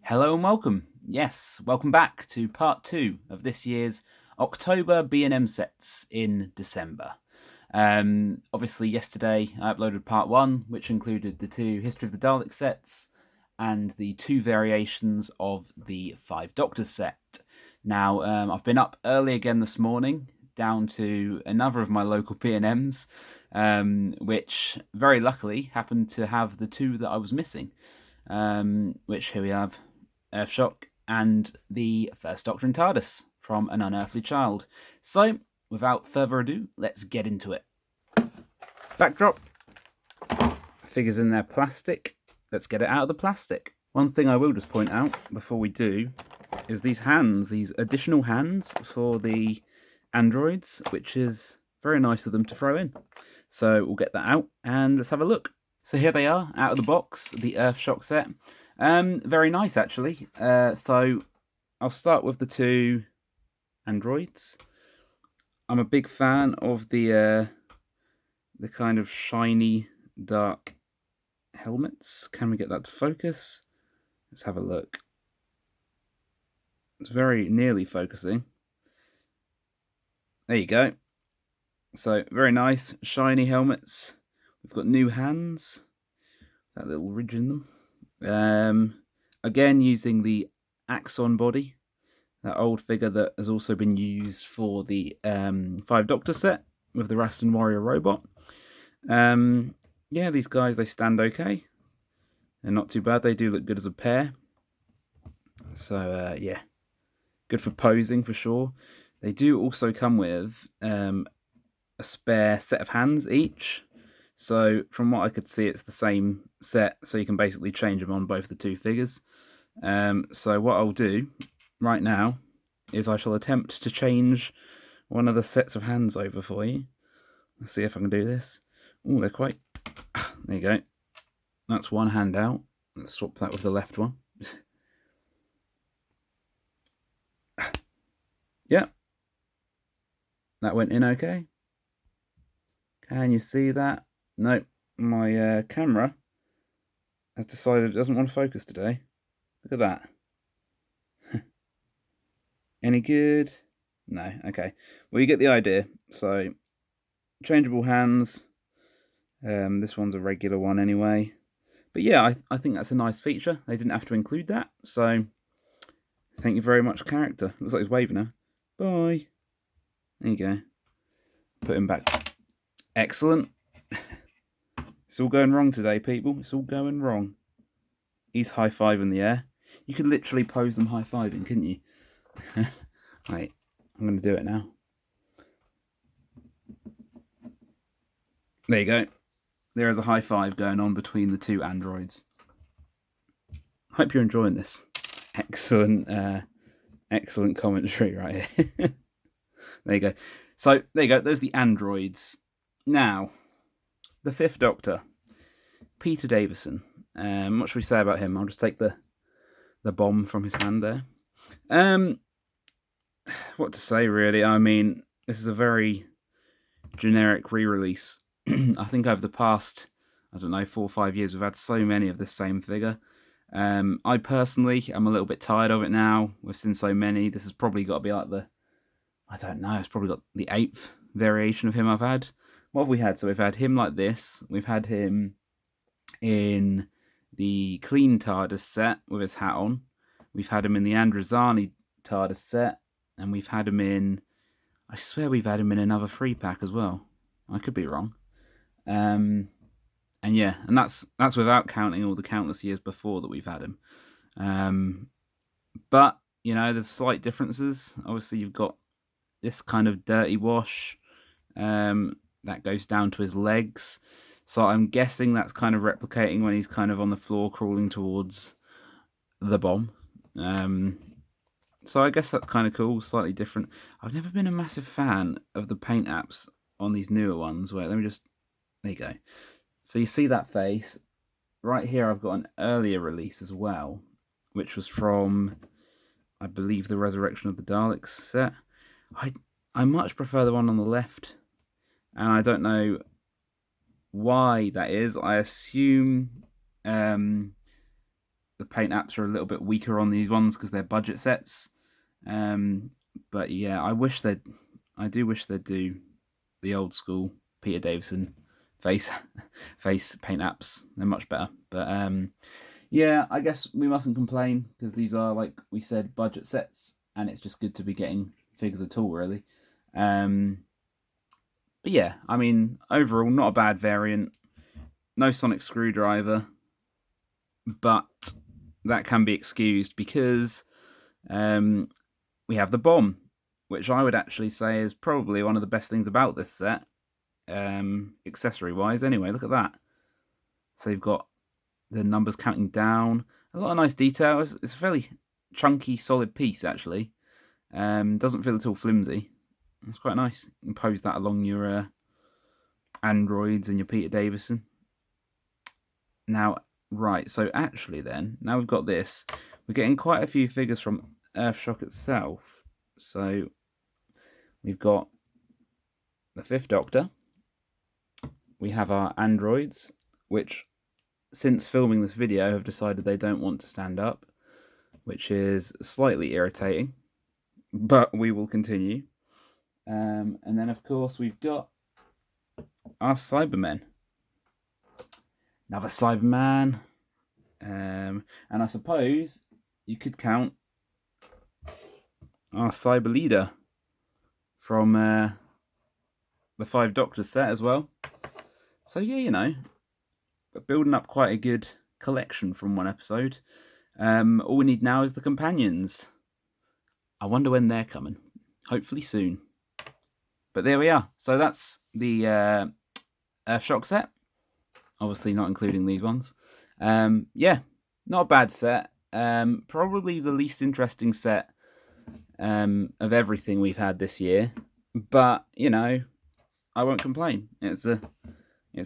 Hello and welcome. Yes, welcome back to part 2 of this year's October B&M sets in December. Obviously yesterday I uploaded part 1, which included the 2 History of the Daleks sets and the 2 variations of the 5 Doctors set. Now, I've been up early again this morning, down to another of my local B&Ms, which very luckily happened to have the 2 that I was missing, which here we have. Earthshock and the first Doctor and Tardis from An Unearthly Child. So, without further ado, let's get into it. Backdrop. Figures in their plastic. Let's get it out of the plastic. One thing I will just point out before we do is these hands, these additional hands for the androids, which is very nice of them to throw in. So we'll get that out and let's have a look. So here they are, out of the box, the Earthshock set. Very nice, actually. So I'll start with the 2 androids. I'm a big fan of the kind of shiny, dark helmets. Can we get that to focus? Let's have a look. It's very nearly focusing. There you go. So very nice, shiny helmets. We've got new hands. That little ridge in them. Again, using the Axon body, that old figure that has also been used for the 5 Doctor set with the Rastan Warrior robot. Yeah, these guys, they stand okay. They're not too bad. They do look good as a pair. So, yeah, good for posing for sure. They do also come with a spare set of hands each. So from what I could see, it's the same set, so you can basically change them on both the 2 figures. So what I'll do right now is I shall attempt to change one of the sets of hands over for you. Let's see if I can do this. Oh, they're quite... There you go. That's one hand out. Let's swap that with the left one. Yep. That went in okay. Can you see that? No, my camera has decided it doesn't want to focus today. Look at that. Any good? No, okay. Well, you get the idea. So, changeable hands. This one's a regular one anyway. But yeah, I think that's a nice feature. They didn't have to include that. So, thank you very much, character. Looks like he's waving now. Bye. There you go. Put him back. Excellent. It's all going wrong today, people. It's all going wrong. He's high-fiving in the air. You could literally pose them high-fiving, couldn't you? Right, I'm going to do it now. There you go. There is a high-five going on between the 2 androids. Hope you're enjoying this. Excellent, excellent commentary right here. There you go. So, there you go. There's the androids. Now... the 5th Doctor, Peter Davison. What should we say about him? I'll just take the bomb from his hand there. What to say, really? I mean, this is a very generic re-release. I think over the past, 4 or 5 years, we've had so many of this same figure. I personally am a little bit tired of it now. We've seen so many. This has probably got to be like it's probably got the 8th variation of him I've had. What have we had? So we've had him like this. We've had him in the clean TARDIS set with his hat on. We've had him in the Androzani TARDIS set. And we've had him in... I swear we've had him in another 3-pack as well. I could be wrong. And yeah, and that's without counting all the countless years before that we've had him. But, there's slight differences. Obviously, you've got this kind of dirty wash. That goes down to his legs. So I'm guessing that's kind of replicating when he's kind of on the floor crawling towards the bomb. So I guess that's kind of cool, slightly different. I've never been a massive fan of the paint apps on these newer ones. Wait, there you go. So you see that face. Right here I've got an earlier release as well, which was from, I believe, the Resurrection of the Daleks set. I much prefer the one on the left. And I don't know why that is. I assume the paint apps are a little bit weaker on these ones because they're budget sets. But yeah, I do wish they'd do the old school Peter Davison face paint apps. They're much better. But yeah, I guess we mustn't complain because these are, like we said, budget sets, and it's just good to be getting figures at all, really. But yeah, I mean, overall, not a bad variant. No sonic screwdriver, but that can be excused because we have the bomb, which I would actually say is probably one of the best things about this set, accessory-wise. Anyway, look at that. So you've got the numbers counting down. A lot of nice detail. It's a fairly chunky, solid piece, actually. Doesn't feel at all flimsy. It's quite nice. You can pose that along your androids and your Peter Davison. Now, right, so actually then, now we've got this, we're getting quite a few figures from Earthshock itself. So we've got the 5th Doctor. We have our androids, which since filming this video have decided they don't want to stand up, which is slightly irritating, but we will continue. And then of course we've got our Cybermen. Another Cyberman. And I suppose you could count our Cyber Leader from the 5 Doctors set as well. So yeah, you know, building up quite a good collection from one episode. All we need now is the companions. I wonder when they're coming. Hopefully soon. But there we are. So that's the Earthshock set. Obviously not including these ones. Yeah, not a bad set. Probably the least interesting set of everything we've had this year. But, you know, I won't complain. It's a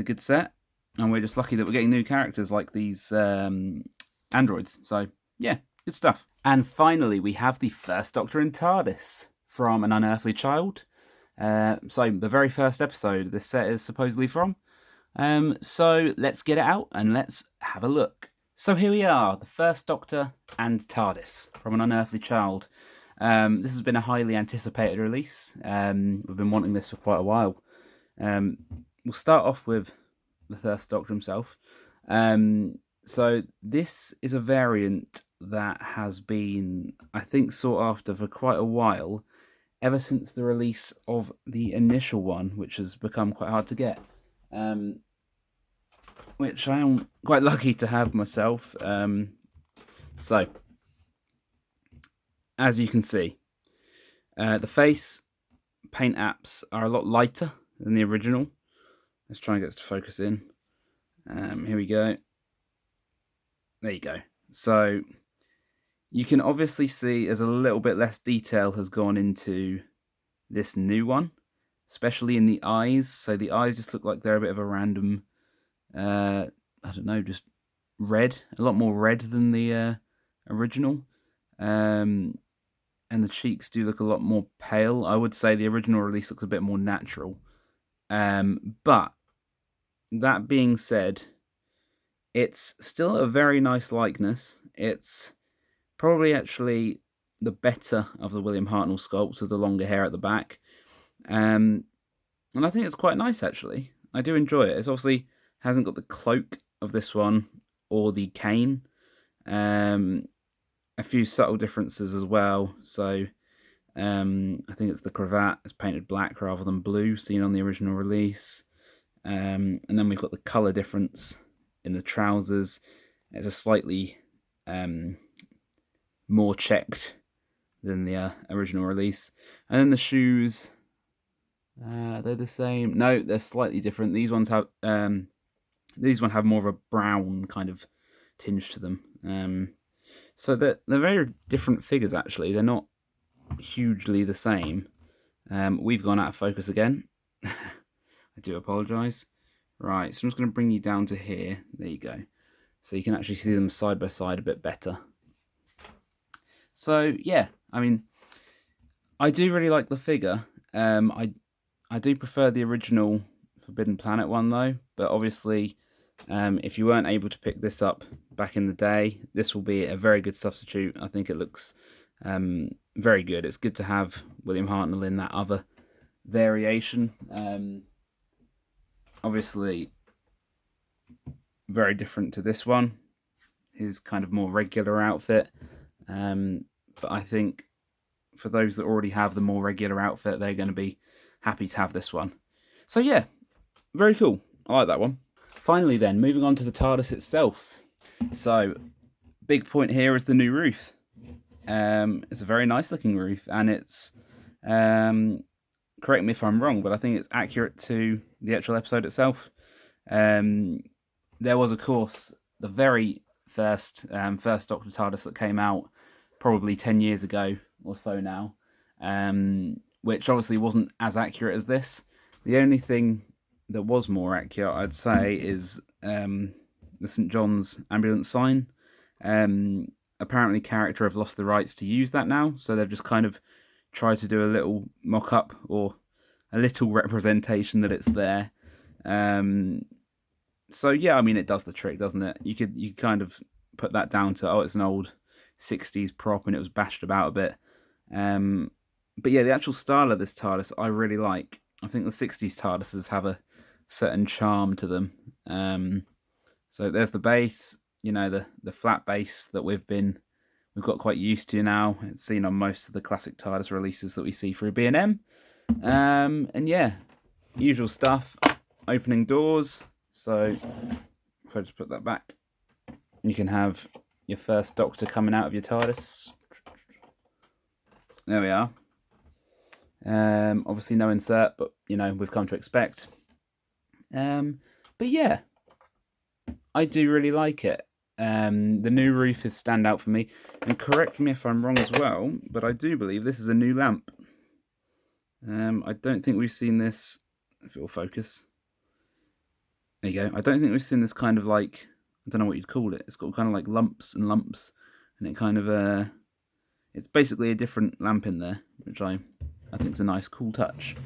good set. And we're just lucky that we're getting new characters like these androids. So, yeah, good stuff. And finally, we have the first Doctor and Tardis from An Unearthly Child. So, the very first episode this set is supposedly from. So, let's get it out and let's have a look. So, here we are, the first Doctor and Tardis from An Unearthly Child. This has been a highly anticipated release. We've been wanting this for quite a while. We'll start off with the first Doctor himself. So this is a variant that has been, I think, sought after for quite a while, ever since the release of the initial one, which has become quite hard to get. Which I am quite lucky to have myself. So, as you can see, the face paint apps are a lot lighter than the original. Let's try and get this to focus in. Here we go. There you go. So you can obviously see there's a little bit less detail has gone into this new one, especially in the eyes. So the eyes just look like they're a bit of a random, I don't know, just red. A lot more red than the original. And the cheeks do look a lot more pale. I would say the original release looks a bit more natural. But that being said, it's still a very nice likeness. It's probably actually the better of the William Hartnell sculpts with the longer hair at the back. And I think it's quite nice, actually. I do enjoy it. It's obviously hasn't got the cloak of this one or the cane. A few subtle differences as well. So I think it's the cravat is painted black rather than blue, seen on the original release. And then we've got the colour difference in the trousers. It's a slightly more checked than the original release. And then the shoes, they're the same. No, they're slightly different. These ones have more of a brown kind of tinge to them. So they're very different figures, actually. They're not hugely the same. We've gone out of focus again. I do apologise. Right, so I'm just going to bring you down to here. There you go. So you can actually see them side by side a bit better. So, yeah, I mean, I do really like the figure. I do prefer the original Forbidden Planet one, though. But obviously, if you weren't able to pick this up back in the day. This will be a very good substitute. I think it looks very good. It's good to have William Hartnell in that other variation. Obviously, very different to this one. His kind of more regular outfit. But I think for those that already have the more regular outfit, they're going to be happy to have this one. So yeah, very cool. I like that one. Finally then, moving on to the TARDIS itself. So, big point here is the new roof. It's a very nice looking roof, and it's, correct me if I'm wrong, but I think it's accurate to the actual episode itself. There was, of course, the very first Doctor TARDIS that came out probably 10 years ago or so now, which obviously wasn't as accurate as this. The only thing that was more accurate, I'd say, is the St. John's ambulance sign. Apparently character have lost the rights to use that now, so they've just kind of tried to do a little mock-up or a little representation that it's there. So yeah, I mean, it does the trick, doesn't it? You kind of put that down to, oh, it's an old 60s prop and it was bashed about a bit. But yeah, the actual style of this TARDIS I really like. I think the 60s TARDISes have a certain charm to them. So there's the base, you know, the flat base that we've got quite used to now. It's seen on most of the classic TARDIS releases that we see through B&M. And yeah, usual stuff. Opening doors. So if I just put that back, you can have your first Doctor coming out of your TARDIS. There we are. Obviously no insert, but you know, we've come to expect. But yeah, I do really like it. The new roof is stand out for me. And correct me if I'm wrong as well, but I do believe this is a new lamp. I don't think we've seen this, if it will focus. There you go. I don't think we've seen this kind of like, I don't know what you'd call it. It's got kind of like lumps and lumps. And it kind of, it's basically a different lamp in there, which I think is a nice, cool touch.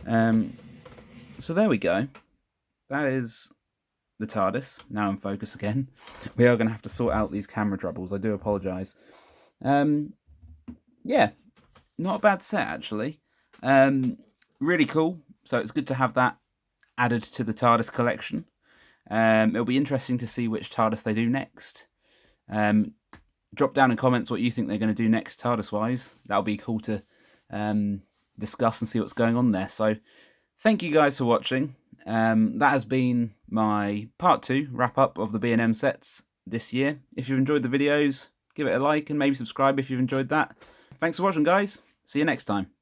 So there we go. That is the TARDIS, now in focus again. We are going to have to sort out these camera troubles. I do apologise. Yeah, not a bad set, actually. Really cool. So it's good to have that added to the TARDIS collection. It'll be interesting to see which TARDIS they do next. Drop down in comments what you think they're going to do next TARDIS-wise. That'll be cool to discuss and see what's going on there. So thank you guys for watching. That has been my part 2 wrap-up of the B&M sets this year. If you've enjoyed the videos, give it a like and maybe subscribe if you've enjoyed that. Thanks for watching, guys. See you next time.